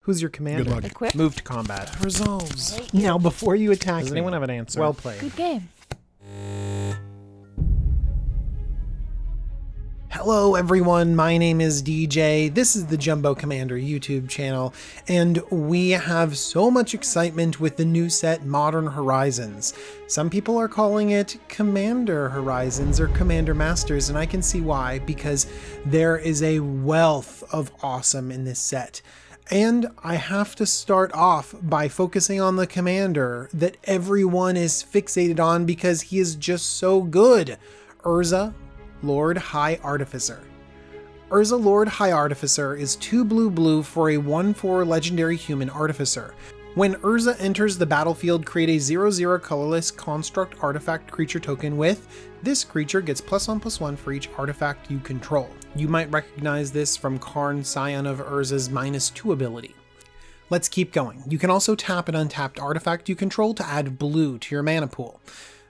Who's your commander? Good luck. Equip. Move to combat. Resolves. Now, before you attack Does me, anyone have an answer? well played. Good game. Hello everyone, my name is DJ, this is the Jumbo Commander YouTube channel, and we have so much excitement with the new set Modern Horizons. Some people are calling it Commander Horizons or Commander Masters, and I can see why, because there is a wealth of awesome in this set. And I have to start off by focusing on the commander that everyone is fixated on because he is just so good. Urza, Lord High Artificer. Urza Lord High Artificer is 2 blue for a 1/4 legendary human artificer. When Urza enters the battlefield, create a 0/0 colorless construct artifact creature token with this creature gets +1/+1 for each artifact you control. You might recognize this from Karn, Scion of Urza's -2 ability. Let's keep going. You can also tap an untapped artifact you control to add blue to your mana pool.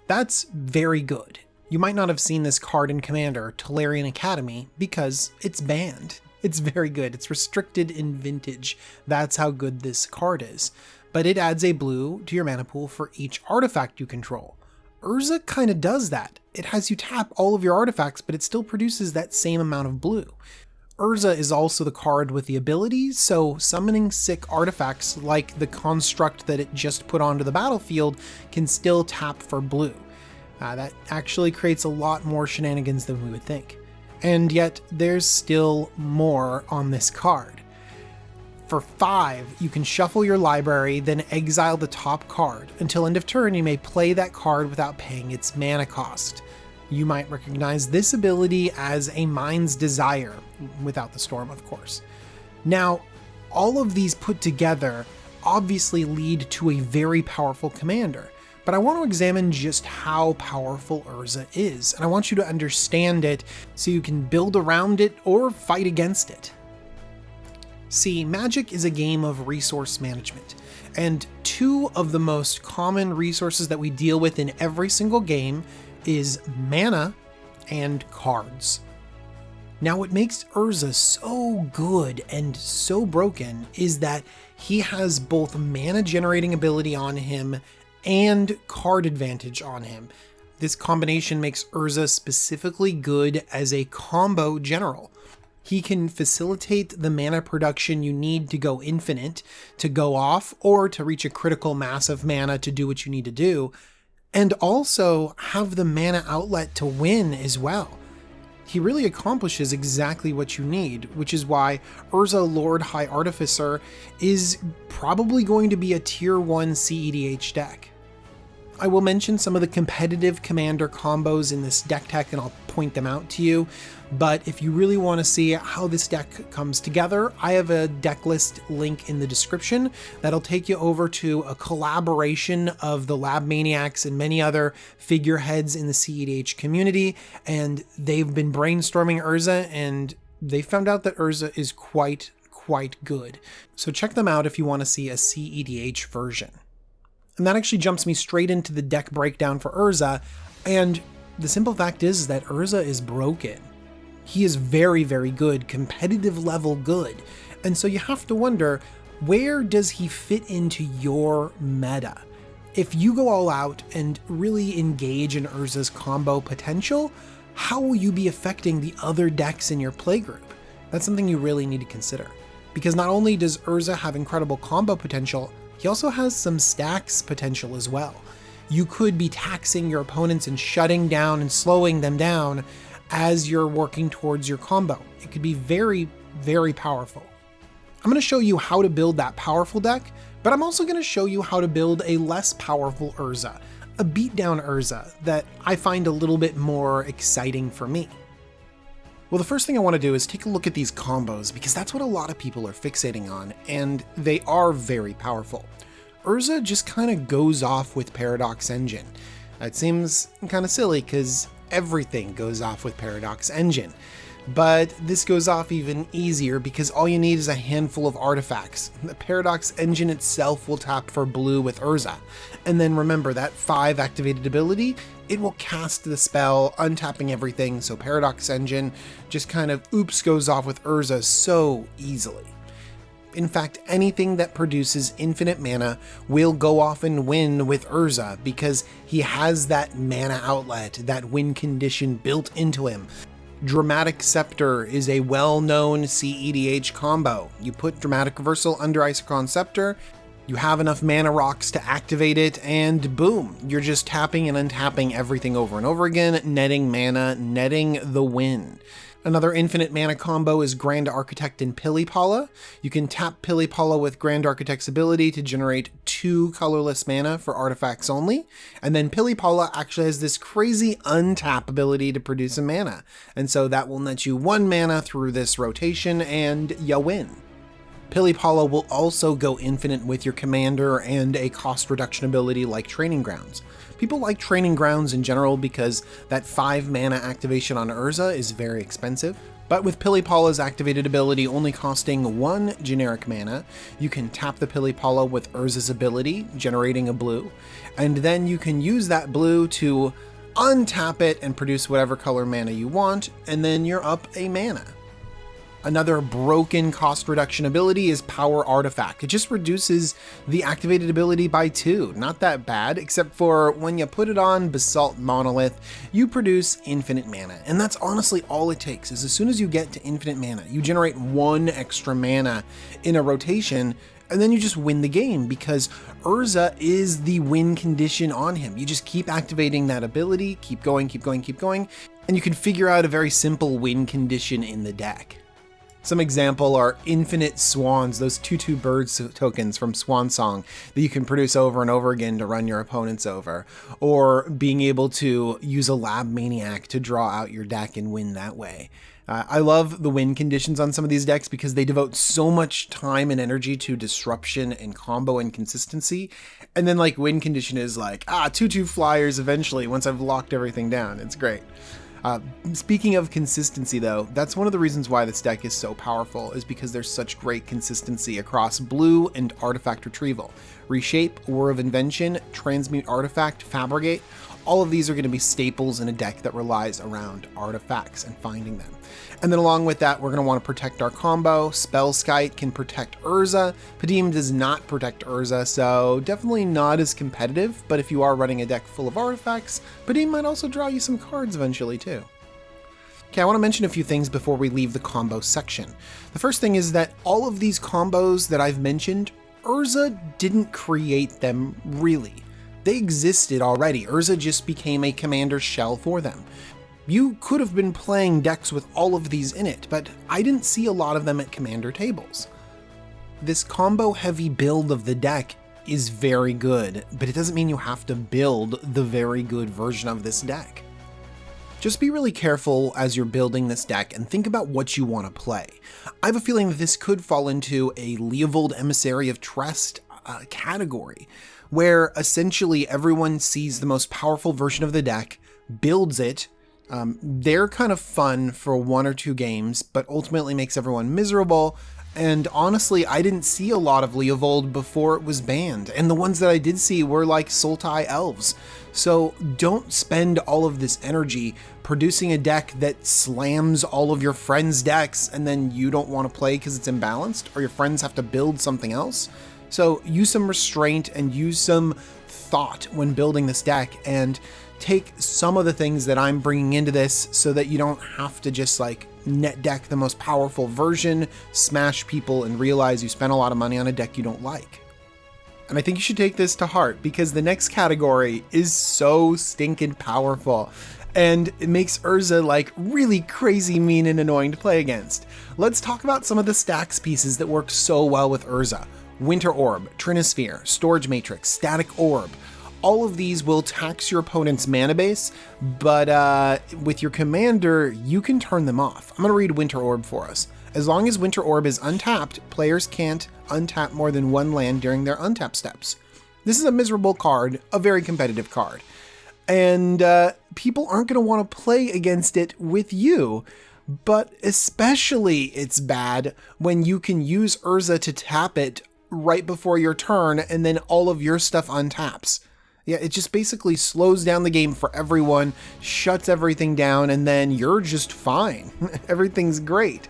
That's very good. You might not have seen this card in Commander, Tolarian Academy, because it's banned. It's very good. It's restricted in Vintage. That's how good this card is. But it adds a blue to your mana pool for each artifact you control. Urza kind of does that. It has you tap all of your artifacts, but it still produces that same amount of blue. Urza is also the card with the ability, so summoning sick artifacts like the construct that it just put onto the battlefield can still tap for blue. That actually creates a lot more shenanigans than we would think. And yet, there's still more on this card. For 5, you can shuffle your library, then exile the top card. Until end of turn, you may play that card without paying its mana cost. You might recognize this ability as a Mind's Desire, without the storm, of course. Now, all of these put together obviously lead to a very powerful commander. But I want to examine just how powerful Urza is, and I want you to understand it so you can build around it or fight against it. See, Magic is a game of resource management, and 2 of the most common resources that we deal with in every single game is mana and cards. Now, what makes Urza so good and so broken is that he has both mana generating ability on him and card advantage on him. This combination makes Urza specifically good as a combo general. He can facilitate the mana production you need to go infinite, to go off, or to reach a critical mass of mana to do what you need to do, and also have the mana outlet to win as well. He really accomplishes exactly what you need, which is why Urza Lord High Artificer is probably going to be a tier 1 CEDH deck. I will mention some of the competitive commander combos in this deck tech and I'll point them out to you, but if you really want to see how this deck comes together, I have a deck list link in the description that'll take you over to a collaboration of the Lab Maniacs and many other figureheads in the CEDH community, and they've been brainstorming Urza and they found out that Urza is quite good. So check them out if you want to see a CEDH version. And that actually jumps me straight into the deck breakdown for Urza, and the simple fact is that Urza is broken. He is very good, competitive level good, and so you have to wonder, where does he fit into your meta? If you go all out and really engage in Urza's combo potential, how will you be affecting the other decks in your playgroup? That's something you really need to consider, because not only does Urza have incredible combo potential, he also has some Stax potential as well. You could be taxing your opponents and shutting down and slowing them down as you're working towards your combo. It could be very powerful. I'm going to show you how to build that powerful deck, but I'm also going to show you how to build a less powerful Urza, a beatdown Urza that I find a little bit more exciting for me. Well, the first thing I want to do is take a look at these combos, because that's what a lot of people are fixating on, and they are very powerful. Urza just kind of goes off with Paradox Engine. It seems kind of silly because everything goes off with Paradox Engine, but this goes off even easier because all you need is a handful of artifacts. The Paradox Engine itself will tap for blue with Urza, and then remember that 5 activated ability, it will cast the spell, untapping everything, so Paradox Engine just kind of goes off with Urza so easily. In fact, anything that produces infinite mana will go off and win with Urza because he has that mana outlet, that win condition built into him. Dramatic Scepter is a well-known CEDH combo. You put Dramatic Reversal under Isochron Scepter, you have enough mana rocks to activate it, and boom, you're just tapping and untapping everything over and over again, netting mana, netting the win. Another infinite mana combo is Grand Architect and Pilipala. You can tap Pilipala with Grand Architect's ability to generate 2 colorless mana for artifacts only, and then Pilipala actually has this crazy untap ability to produce a mana, and so that will net you 1 mana through this rotation, and you win. Pilipala will also go infinite with your commander and a cost reduction ability like Training Grounds. People like Training Grounds in general because that 5 mana activation on Urza is very expensive. But with Pilipala's activated ability only costing 1 generic mana, you can tap the Pilipala with Urza's ability, generating a blue, and then you can use that blue to untap it and produce whatever color mana you want, and then you're up a mana. Another broken cost reduction ability is Power Artifact. It just reduces the activated ability by 2. Not that bad, except for when you put it on Basalt Monolith, you produce infinite mana. And that's honestly all it takes, is as soon as you get to infinite mana, you generate 1 extra mana in a rotation, and then you just win the game because Urza is the win condition on him. You just keep activating that ability, keep going, keep going, keep going, and you can figure out a very simple win condition in the deck. Some example are Infinite Swans, those 2/2 birds tokens from Swan Song that you can produce over and over again to run your opponents over, or being able to use a Lab Maniac to draw out your deck and win that way. I love the win conditions on some of these decks because they devote so much time and energy to disruption and combo and consistency, and then like win condition is like, 2/2 flyers eventually once I've locked everything down. It's great. Speaking of consistency though, that's one of the reasons why this deck is so powerful, is because there's such great consistency across blue and artifact retrieval. Reshape, War of Invention, Transmute Artifact, Fabricate, all of these are going to be staples in a deck that relies around artifacts and finding them. And then along with that, we're going to want to protect our combo. Spellskite can protect Urza. Padim does not protect Urza, so definitely not as competitive, but if you are running a deck full of artifacts, Padim might also draw you some cards eventually too. Okay, I want to mention a few things before we leave the combo section. The first thing is that all of these combos that I've mentioned, Urza didn't create them really. They existed already. Urza just became a commander shell for them. You could have been playing decks with all of these in it, but I didn't see a lot of them at commander tables. This combo heavy build of the deck is very good, but it doesn't mean you have to build the very good version of this deck. Just be really careful as you're building this deck and think about what you want to play. I have a feeling that this could fall into a Leovold Emissary of Trest category, where essentially everyone sees the most powerful version of the deck, builds it. They're kind of fun for 1 or 2 games, but ultimately makes everyone miserable. And honestly, I didn't see a lot of Leovold before it was banned, and the ones that I did see were like Sultai Elves. So don't spend all of this energy producing a deck that slams all of your friends' decks and then you don't want to play because it's imbalanced, or your friends have to build something else. So use some restraint and use some thought when building this deck, and take some of the things that I'm bringing into this so that you don't have to just like net deck the most powerful version, smash people, and realize you spent a lot of money on a deck you don't like. And I think you should take this to heart because the next category is so stinking powerful, and it makes Urza like really crazy mean and annoying to play against. Let's talk about some of the Stax pieces that work so well with Urza. Winter Orb, Trinisphere, Storage Matrix, Static Orb. All of these will tax your opponent's mana base, but with your commander, you can turn them off. I'm going to read Winter Orb for us. As long as Winter Orb is untapped, players can't untap more than 1 land during their untap steps. This is a miserable card, a very competitive card, and people aren't going to want to play against it with you. But especially it's bad when you can use Urza to tap it right before your turn and then all of your stuff untaps. Yeah, it just basically slows down the game for everyone, shuts everything down, and then you're just fine. Everything's great.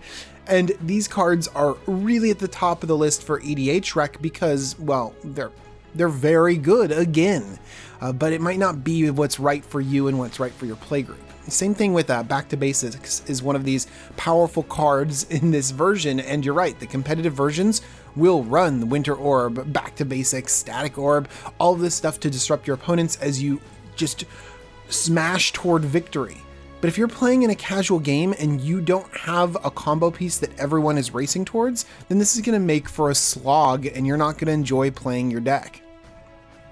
And these cards are really at the top of the list for EDH rec because, well, they're very good again, but it might not be what's right for you and what's right for your playgroup. Same thing with Back to Basics is one of these powerful cards in this version, and you're right, the competitive versions will run the Winter Orb, Back to Basics, Static Orb, all of this stuff to disrupt your opponents as you just smash toward victory. But if you're playing in a casual game and you don't have a combo piece that everyone is racing towards, then this is going to make for a slog and you're not going to enjoy playing your deck.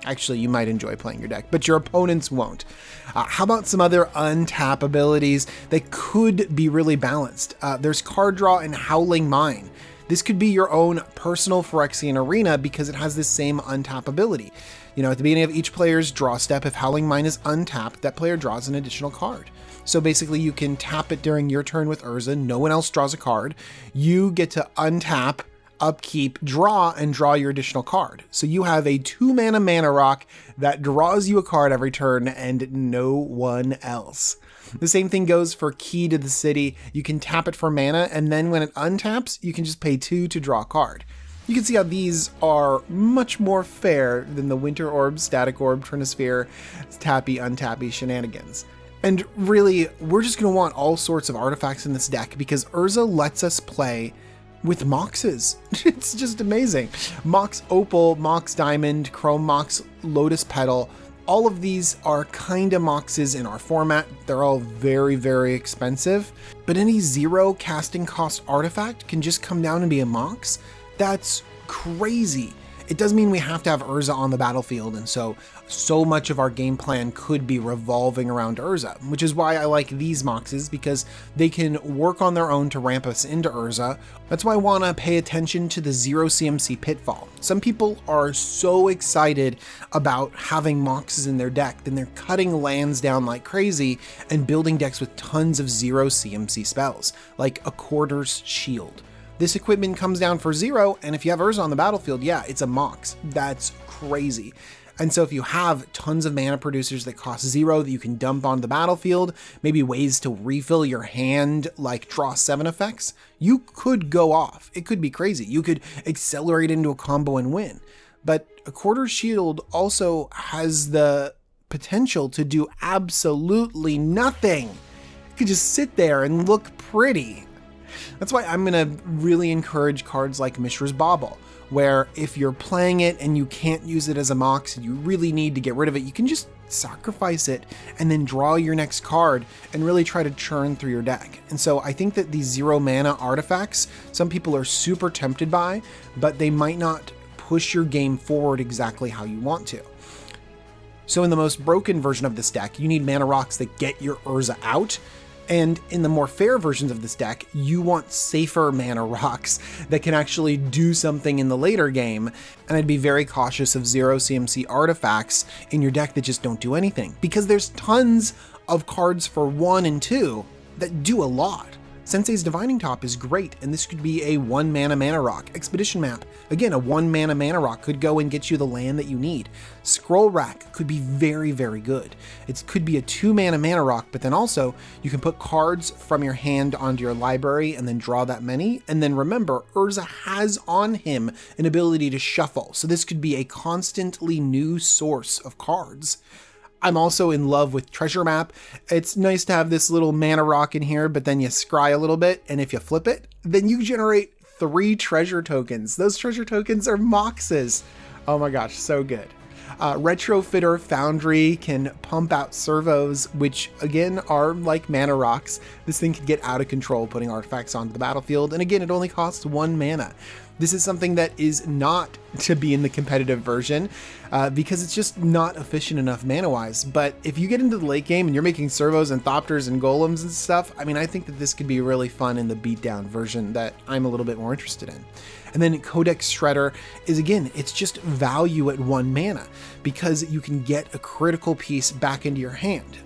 Actually, you might enjoy playing your deck, but your opponents won't. How about some other untap abilities that could be really balanced? There's Card Draw and Howling Mine. This could be your own personal Phyrexian arena because it has this same untap ability. You know, at the beginning of each player's draw step, if Howling Mine is untapped, that player draws an additional card. So basically you can tap it during your turn with Urza, no one else draws a card. You get to untap, upkeep, draw, and draw your additional card. So you have a 2-mana mana rock that draws you a card every turn and no one else. The same thing goes for Key to the City. You can tap it for mana, and then when it untaps, you can just pay 2 to draw a card. You can see how these are much more fair than the Winter Orb, Static Orb, Trinisphere, tappy, untappy shenanigans. And really, we're just going to want all sorts of artifacts in this deck because Urza lets us play with Moxes. It's just amazing. Mox Opal, Mox Diamond, Chrome Mox, Lotus Petal. All of these are kind of Moxes in our format. They're all very, very expensive. But any 0 casting cost artifact can just come down and be a Mox. That's crazy. It does mean we have to have Urza on the battlefield, and so much of our game plan could be revolving around Urza, which is why I like these Moxes, because they can work on their own to ramp us into Urza. That's why I want to pay attention to the 0 CMC pitfall. Some people are so excited about having Moxes in their deck, then they're cutting lands down like crazy and building decks with tons of 0 CMC spells, like a Quarter's Shield. This equipment comes down for 0, and if you have Urza on the battlefield, yeah, it's a Mox. That's crazy. And so if you have tons of mana producers that cost 0 that you can dump onto the battlefield, maybe ways to refill your hand like draw 7 effects, you could go off. It could be crazy. You could accelerate into a combo and win. But a Quarter Shield also has the potential to do absolutely nothing. It could just sit there and look pretty. That's why I'm going to really encourage cards like Mishra's Bauble, where if you're playing it and you can't use it as a Mox and you really need to get rid of it, you can just sacrifice it and then draw your next card and really try to churn through your deck. And so I think that these 0 mana artifacts, some people are super tempted by, but they might not push your game forward exactly how you want to. So in the most broken version of this deck, you need mana rocks that get your Urza out. And in the more fair versions of this deck, you want safer mana rocks that can actually do something in the later game. And I'd be very cautious of 0 CMC artifacts in your deck that just don't do anything, because there's tons of cards for 1 and 2 that do a lot. Sensei's Divining Top is great, and this could be a 1 mana rock. Expedition Map, again, a 1 mana rock could go and get you the land that you need. Scroll Rack could be very, very good. It could be a 2 mana rock, but then also you can put cards from your hand onto your library and then draw that many. And then remember, Urza has on him an ability to shuffle, so this could be a constantly new source of cards. I'm also in love with Treasure Map. It's nice to have this little mana rock in here, but then you scry a little bit, and if you flip it, then you generate 3 treasure tokens. Those treasure tokens are Moxes. Oh my gosh, so good. Retrofitter Foundry can pump out servos, which again are like mana rocks. This thing can get out of control putting artifacts onto the battlefield, and again, it only costs 1 mana. This is something that is not to be in the competitive version because it's just not efficient enough mana-wise. But if you get into the late game and you're making servos and thopters and golems and stuff, I mean, I think that this could be really fun in the beatdown version that I'm a little bit more interested in. And then Codex Shredder is, again, it's just value at 1 mana because you can get a critical piece back into your hand.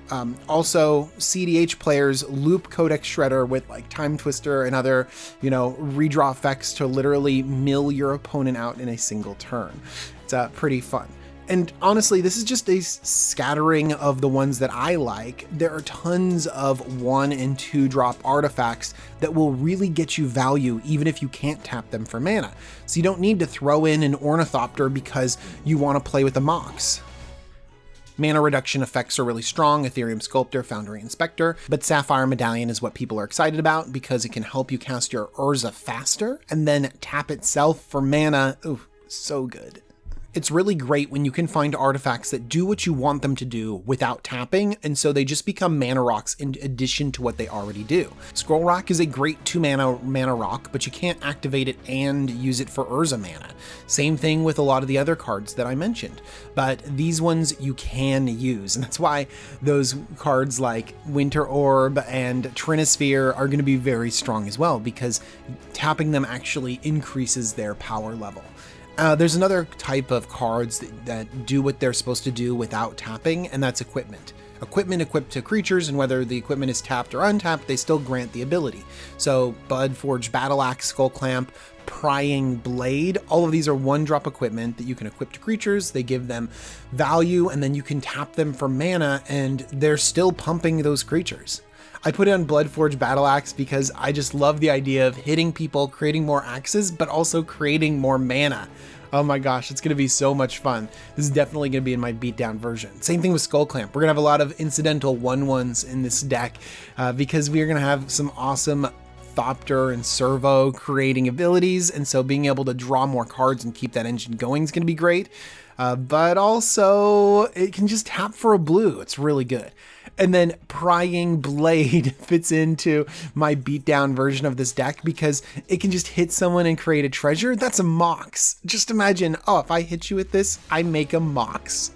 Also, CDH players loop Codex Shredder with like Time Twister and other, redraw effects to literally mill your opponent out in a single turn. It's pretty fun. And honestly, this is just a scattering of the ones that I like. There are tons of 1 and 2 drop artifacts that will really get you value even if you can't tap them for mana. So you don't need to throw in an Ornithopter because you want to play with the Mox. Mana reduction effects are really strong, Ethereum Sculptor, Foundry Inspector, but Sapphire Medallion is what people are excited about because it can help you cast your Urza faster and then tap itself for mana. Ooh, so good. It's really great when you can find artifacts that do what you want them to do without tapping, and so they just become mana rocks in addition to what they already do. Scroll Rock is a great 2 mana rock, but you can't activate it and use it for Urza mana. Same thing with a lot of the other cards that I mentioned, but these ones you can use, and that's why those cards like Winter Orb and Trinisphere are going to be very strong as well, because tapping them actually increases their power level. There's another type of cards that do what they're supposed to do without tapping, and that's equipment. Equipment equipped to creatures, and whether the equipment is tapped or untapped, they still grant the ability. So Bloodforged Battle Axe, Skull Clamp, Prying Blade, all of these are 1-drop equipment that you can equip to creatures. They give them value, and then you can tap them for mana, and they're still pumping those creatures. I put it on Bloodforged Battle Axe because I just love the idea of hitting people, creating more axes, but also creating more mana. Oh my gosh, it's going to be so much fun. This is definitely going to be in my beatdown version. Same thing with Skull Clamp. We're going to have a lot of incidental 1/1s in this deck because we're going to have some awesome Thopter and Servo creating abilities, and so being able to draw more cards and keep that engine going is going to be great. But also, it can just tap for a blue. It's really good. And then Prying Blade fits into my beatdown version of this deck because it can just hit someone and create a treasure. That's a Mox. Just imagine, oh, if I hit you with this, I make a Mox.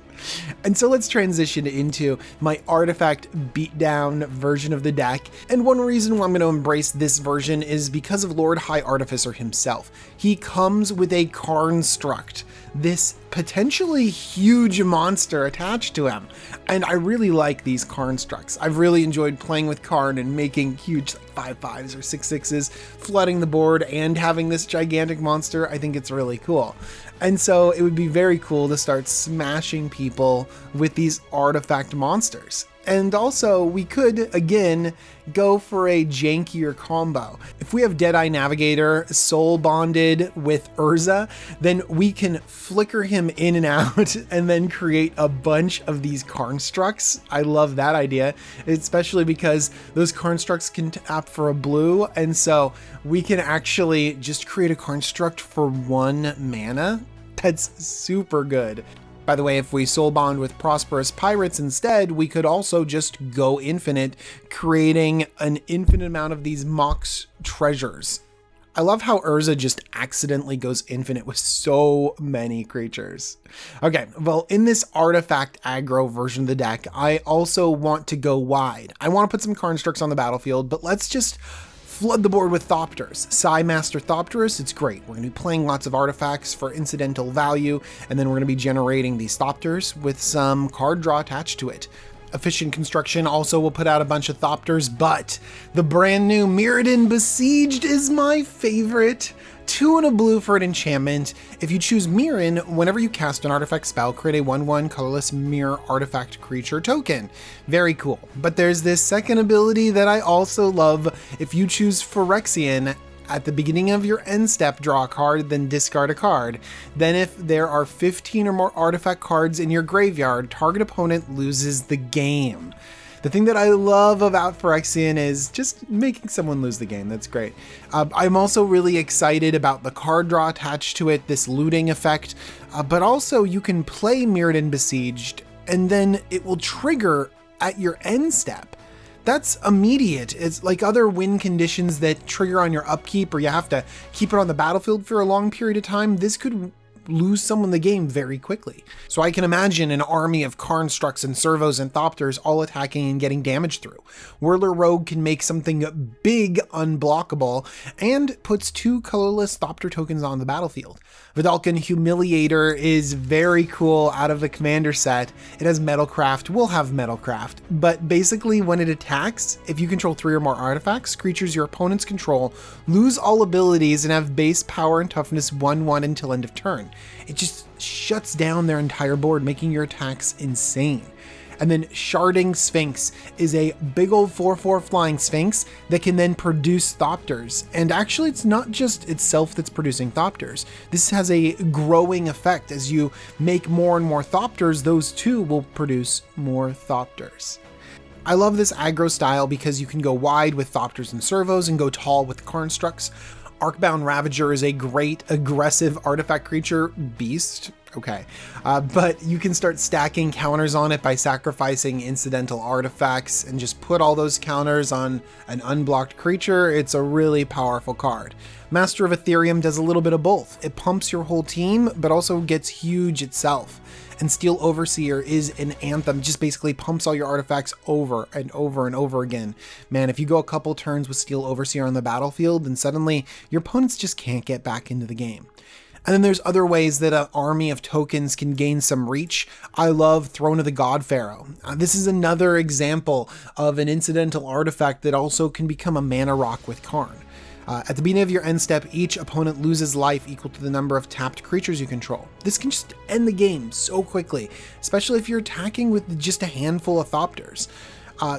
And so let's transition into my artifact beatdown version of the deck. And one reason why I'm going to embrace this version is because of Lord High Artificer himself. He comes with a Karnstruct, this potentially huge monster attached to him. And I really like these Karnstructs. I've really enjoyed playing with Karn and making huge 5/5s or 6/6s, flooding the board and having this gigantic monster. I think it's really cool. And so it would be very cool to start smashing people with these artifact monsters. And also we could, again, go for a jankier combo. If we have Deadeye Navigator soul bonded with Urza, then we can flicker him in and out and then create a bunch of these Karnstructs. I love that idea, especially because those Karnstructs can tap for a blue, and so we can actually just create a Karnstruct for 1 mana. That's super good. By the way, if we soul bond with Prosperous Pirates instead, we could also just go infinite, creating an infinite amount of these Mox treasures. I love how Urza just accidentally goes infinite with so many creatures. Okay, well, in this artifact aggro version of the deck, I also want to go wide. I want to put some Karnstructs on the battlefield, but let's just flood the board with Thopters. Psymaster Thopterus, it's great. We're going to be playing lots of artifacts for incidental value, and then we're going to be generating these Thopters with some card draw attached to it. Efficient Construction also will put out a bunch of Thopters, but the brand new Mirrodin Besieged is my favorite. 2 and a blue for an enchantment. If you choose Mirrodin, whenever you cast an artifact spell, create a 1/1 colorless mirror artifact creature token. Very cool. But there's this second ability that I also love. If you choose Phyrexian, at the beginning of your end step, draw a card, then discard a card. Then if there are 15 or more artifact cards in your graveyard, target opponent loses the game. The thing that I love about Phyrexian is just making someone lose the game. That's great. I'm also really excited about the card draw attached to it, this looting effect, but also you can play Mirrodin Besieged and then it will trigger at your end step. That's immediate. It's like other win conditions that trigger on your upkeep or you have to keep it on the battlefield for a long period of time. This could lose someone the game very quickly. So I can imagine an army of Karnstructs and Servos and Thopters all attacking and getting damage through. Whirler Rogue can make something big unblockable and puts 2 colorless Thopter tokens on the battlefield. Vidalcan Humiliator is very cool out of the commander set. It has Metalcraft, we'll have Metalcraft, but basically when it attacks, if you control 3 or more artifacts, creatures your opponents control lose all abilities and have base power and toughness 1/1 until end of turn. It just shuts down their entire board, making your attacks insane. And then Sharding Sphinx is a big old 4/4 flying Sphinx that can then produce Thopters. And actually, it's not just itself that's producing Thopters. This has a growing effect. As you make more and more Thopters, those too will produce more Thopters. I love this aggro style because you can go wide with Thopters and Servos and go tall with Constructs. Arcbound Ravager is a great aggressive artifact creature beast. Okay, but you can start stacking counters on it by sacrificing incidental artifacts and just put all those counters on an unblocked creature. It's a really powerful card. Master of Ethereum does a little bit of both. It pumps your whole team, but also gets huge itself. And Steel Overseer is an anthem, just basically pumps all your artifacts over and over and over again. Man, if you go a couple turns with Steel Overseer on the battlefield, then suddenly your opponents just can't get back into the game. And then there's other ways that an army of tokens can gain some reach. I love Throne of the God Pharaoh. This is another example of an incidental artifact that also can become a mana rock with Karn. At the beginning of your end step, each opponent loses life equal to the number of tapped creatures you control. This can just end the game so quickly, especially if you're attacking with just a handful of Thopters.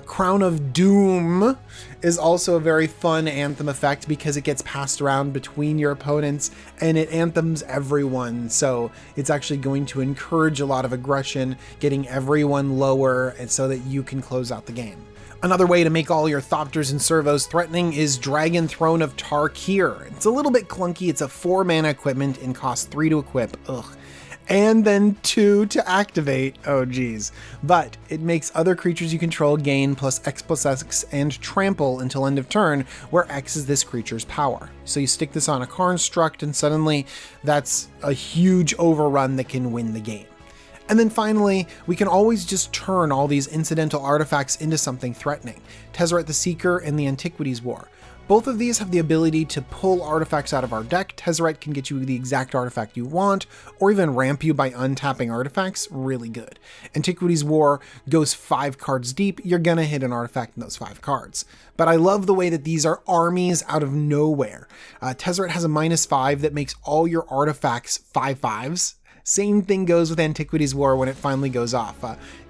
Crown of Doom is also a very fun anthem effect because it gets passed around between your opponents and it anthems everyone. So it's actually going to encourage a lot of aggression, getting everyone lower and so that you can close out the game. Another way to make all your Thopters and Servos threatening is Dragon Throne of Tarkir. It's a little bit clunky. It's a 4 mana equipment and costs 3 to equip. Ugh. And then 2 to activate. Oh geez. But it makes other creatures you control gain +X and trample until end of turn, where X is this creature's power. So you stick this on a construct and suddenly that's a huge overrun that can win the game. And then finally, we can always just turn all these incidental artifacts into something threatening. Tezzeret the Seeker and the Antiquities War. Both of these have the ability to pull artifacts out of our deck. Tezzeret can get you the exact artifact you want, or even ramp you by untapping artifacts. Really good. Antiquities War goes 5 cards deep. You're gonna hit an artifact in those 5 cards. But I love the way that these are armies out of nowhere. Tezzeret has a -5 that makes all your artifacts 5/5s. Same thing goes with Antiquities War when it finally goes off.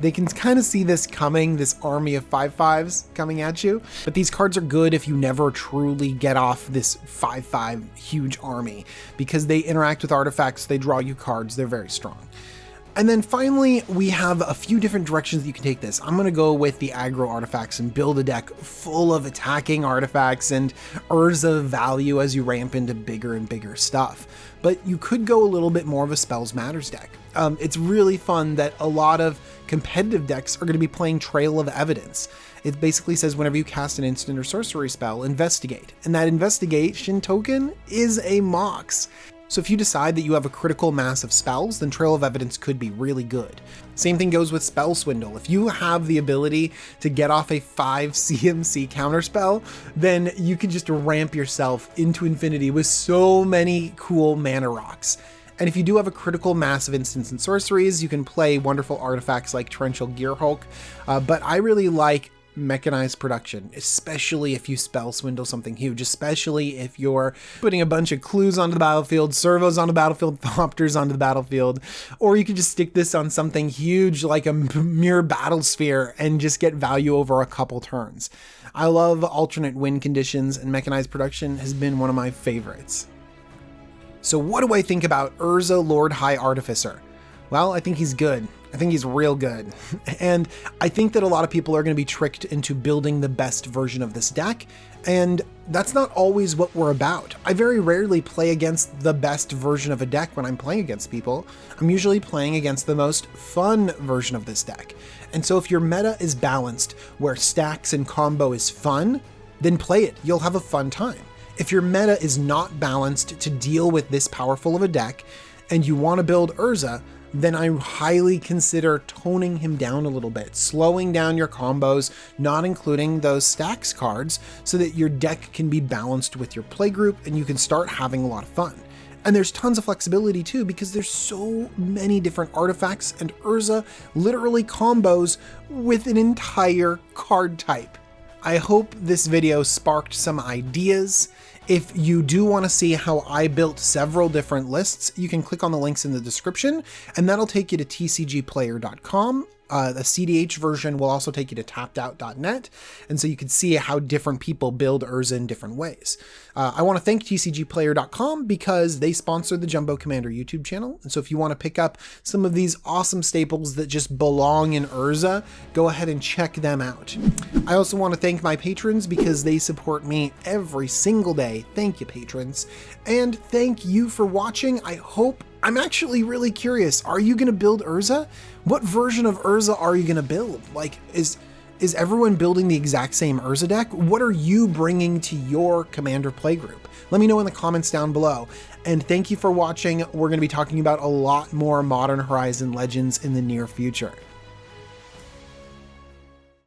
They can kind of see this coming, this army of 5/5s coming at you, but these cards are good if you never truly get off this 5/5 huge army, because they interact with artifacts, they draw you cards, they're very strong. And then finally, we have a few different directions that you can take this. I'm going to go with the aggro artifacts and build a deck full of attacking artifacts and Urza value as you ramp into bigger and bigger stuff. But you could go a little bit more of a Spells Matters deck. It's really fun that a lot of competitive decks are going to be playing Trail of Evidence. It basically says whenever you cast an instant or sorcery spell, investigate. And that investigation token is a Mox. So if you decide that you have a critical mass of spells, then Trail of Evidence could be really good. Same thing goes with Spell Swindle. If you have the ability to get off a 5 CMC counterspell, then you can just ramp yourself into infinity with so many cool mana rocks. And if you do have a critical mass of instants and sorceries, you can play wonderful artifacts like Torrential Gearhulk, but I really like mechanized production, especially if you spell swindle something huge, especially if you're putting a bunch of clues onto the battlefield, servos on the battlefield, Thopters onto the battlefield, or you could just stick this on something huge like a mere battle sphere and just get value over a couple turns. I love alternate win conditions, and mechanized production has been one of my favorites. So what do I think about Urza Lord High Artificer? Well, I think he's good. I think he's real good. And I think that a lot of people are going to be tricked into building the best version of this deck, and that's not always what we're about. I very rarely play against the best version of a deck when I'm playing against people. I'm usually playing against the most fun version of this deck. And so if your meta is balanced, where stacks and combo is fun, then play it. You'll have a fun time. If your meta is not balanced to deal with this powerful of a deck, and you want to build Urza, then I highly consider toning him down a little bit, slowing down your combos, not including those Stax cards, so that your deck can be balanced with your playgroup and you can start having a lot of fun. And there's tons of flexibility too, because there's so many different artifacts, and Urza literally combos with an entire card type. I hope this video sparked some ideas. If you do want to see how I built several different lists, you can click on the links in the description, and that'll take you to tcgplayer.com. The CDH version will also take you to tappedout.net, and so you can see how different people build Urza in different ways. I want to thank tcgplayer.com because they sponsor the Jumbo Commander YouTube channel, and so if you want to pick up some of these awesome staples that just belong in Urza, go ahead and check them out. I also want to thank my patrons because they support me every single day. Thank you, patrons. And thank you for watching. I'm actually really curious. Are you going to build Urza? What version of Urza are you going to build? Like, is everyone building the exact same Urza deck? What are you bringing to your Commander playgroup? Let me know in the comments down below. And thank you for watching. We're going to be talking about a lot more Modern Horizon Legends in the near future.